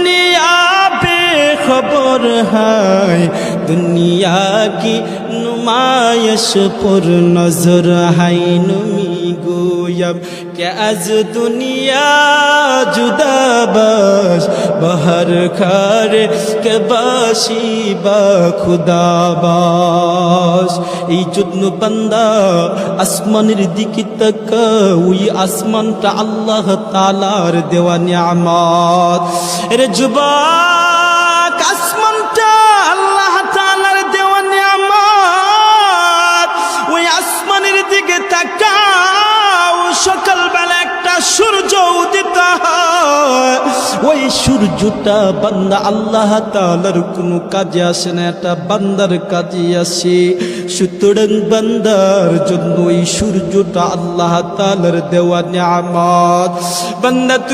दुनिया बेखबर है, दुनिया की नुमाइश पर नजर है। नमी गोयब कि आज दुनिया जुदा बाश बहर खारे के बाशी बा खुदा बाश। এই জন্য বান্দা আসমানের দিকে তাকাও, ওই আসমানটা আল্লাহ তাআলার দেওয়া নিয়ামত। রে যুবক, আসমানটা আল্লাহ তাআলার দেওয়া নিয়ামত। ওই আসমানের দিকে তাকাও, সকালবেলা একটা সূর্য উদিত হয়। ওই সূর্যটা বান্দা আল্লাহ তাআলার কোনো কাজে আসে না, এটা বান্দার কাজে আসে। সুতরাং বান্দার জন্য ওই সূর্যটা আল্লাহ তাআলার দেওয়া নিয়ামত। বান্দা